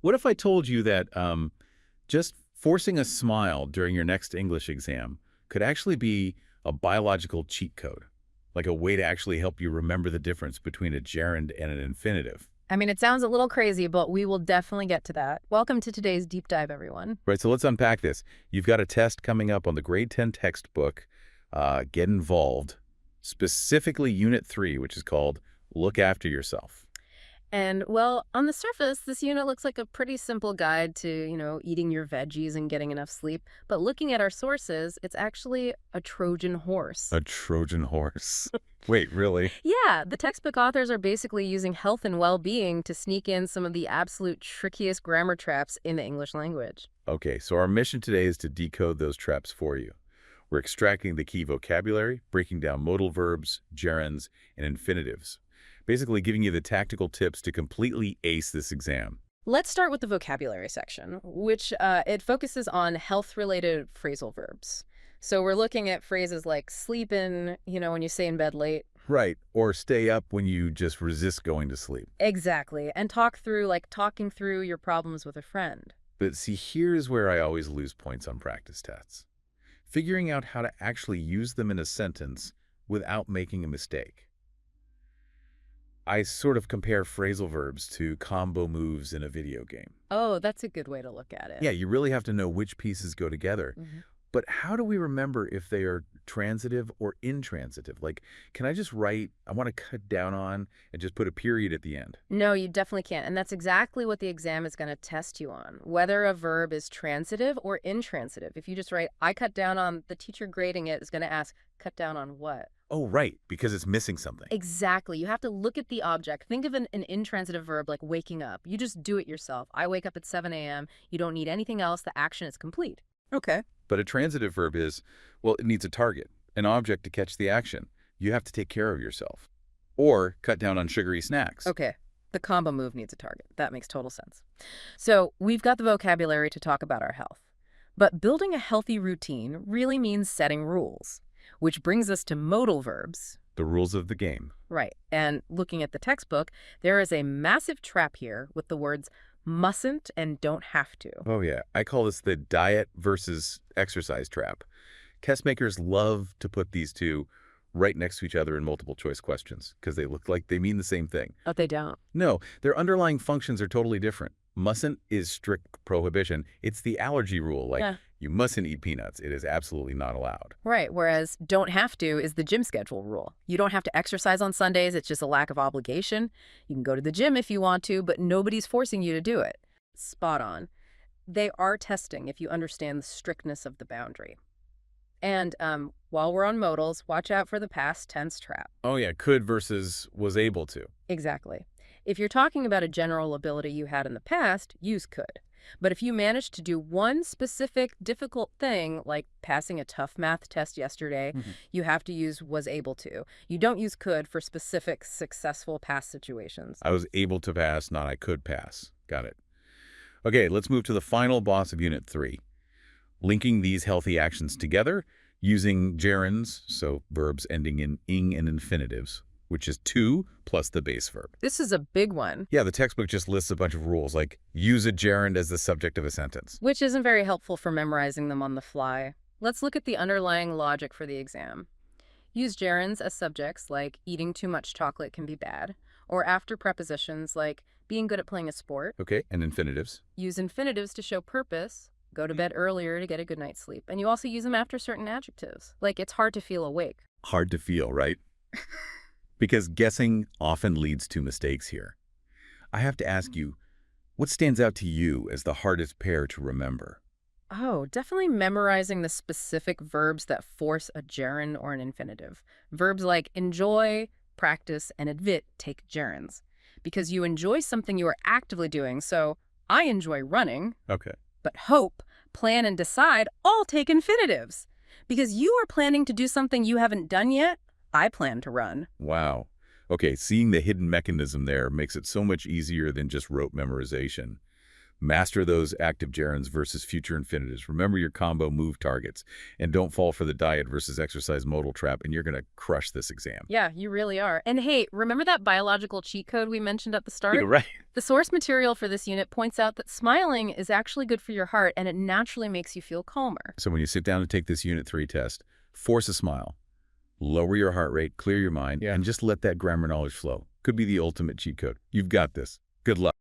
What if I told you that just forcing a smile during your next English exam could actually be a biological cheat code, like a way to actually help you remember the difference between a gerund and an infinitive? I mean, it sounds a little crazy, but we will definitely get to that. Welcome to today's deep dive, everyone. Right, so let's unpack this. You've got a test coming up on the grade 10 textbook, Get Involved, specifically Unit 3, which is called Look After Yourself. And, well, on the surface, this unit looks like a pretty simple guide to, eating your veggies and getting enough sleep. But looking at our sources, it's actually a Trojan horse. A Trojan horse? Wait, really? Yeah, the textbook authors are basically using health and well-being to sneak in some of the absolute trickiest grammar traps in the English language. Okay, so our mission today is to decode those traps for you. We're extracting the key vocabulary, breaking down modal verbs, gerunds, and infinitives. Basically giving you the tactical tips to completely ace this exam. Let's start with the vocabulary section, which it focuses on health-related phrasal verbs. So we're looking at phrases like sleep in, when you stay in bed late. Right, or stay up when you just resist going to sleep. Exactly, and talking through your problems with a friend. But see, here's where I always lose points on practice tests. Figuring out how to actually use them in a sentence without making a mistake. I sort of compare phrasal verbs to combo moves in a video game. Oh, that's a good way to look at it. Yeah, you really have to know which pieces go together. But how do we remember if they are transitive or intransitive? Like, can I just write, I want to cut down on, and just put a period at the end? No, you definitely can't. And that's exactly what the exam is going to test you on, whether a verb is transitive or intransitive. If you just write, I cut down on, the teacher grading it is going to ask, cut down on what? Oh, right, because it's missing something. Exactly. You have to look at the object. Think of an intransitive verb like waking up. You just do it yourself. I wake up at 7 a.m. You don't need anything else. The action is complete. Okay. But a transitive verb is, well, it needs a target, an object to catch the action. You have to take care of yourself. Or cut down on sugary snacks. Okay. The combo move needs a target. That makes total sense. So we've got the vocabulary to talk about our health. But building a healthy routine really means setting rules, which brings us to modal verbs. The rules of the game. Right. And looking at the textbook, there is a massive trap here with the words mustn't and don't have to. Oh, yeah. I call this the diet versus exercise trap. Test makers love to put these two right next to each other in multiple choice questions because they look like they mean the same thing. Oh, they don't. No, their underlying functions are totally different. Mustn't is strict prohibition. It's the allergy rule, like you mustn't eat peanuts. It is absolutely not allowed. Right, whereas don't have to is the gym schedule rule. You don't have to exercise on Sundays. It's just a lack of obligation. You can go to the gym if you want to, but nobody's forcing you to do it. Spot on. They are testing if you understand the strictness of the boundary. And while we're on modals, watch out for the past tense trap. Oh, yeah, could versus was able to. Exactly. If you're talking about a general ability you had in the past, use could. But if you managed to do one specific difficult thing, like passing a tough math test yesterday, you have to use was able to. You don't use could for specific successful past situations. I was able to pass, not I could pass. Got it. Okay, let's move to the final boss of Unit 3. Linking these healthy actions together using gerunds, so verbs ending in ing and infinitives, which is to plus the base verb. This is a big one. Yeah, the textbook just lists a bunch of rules, like use a gerund as the subject of a sentence. Which isn't very helpful for memorizing them on the fly. Let's look at the underlying logic for the exam. Use gerunds as subjects, like eating too much chocolate can be bad, or after prepositions, like being good at playing a sport. Okay, and infinitives. Use infinitives to show purpose. Go to bed earlier to get a good night's sleep. And you also use them after certain adjectives, like it's hard to feel awake. Hard to feel, right? Because guessing often leads to mistakes here. I have to ask you, what stands out to you as the hardest pair to remember? Oh, definitely memorizing the specific verbs that force a gerund or an infinitive. Verbs like enjoy, practice, and admit take gerunds. Because you enjoy something you are actively doing, so I enjoy running. Okay. But hope, plan, and decide all take infinitives. Because you are planning to do something you haven't done yet, I plan to run. Wow. Okay, seeing the hidden mechanism there makes it so much easier than just rote memorization. Master those active gerunds versus future infinitives. Remember your combo move targets. And don't fall for the diet versus exercise modal trap, and you're going to crush this exam. Yeah, you really are. And hey, remember that biological cheat code we mentioned at the start? Right. The source material for this unit points out that smiling is actually good for your heart, and it naturally makes you feel calmer. So when you sit down to take this Unit 3 test, force a smile. Lower your heart rate, clear your mind, and just let that grammar knowledge flow. Could be the ultimate cheat code. You've got this. Good luck.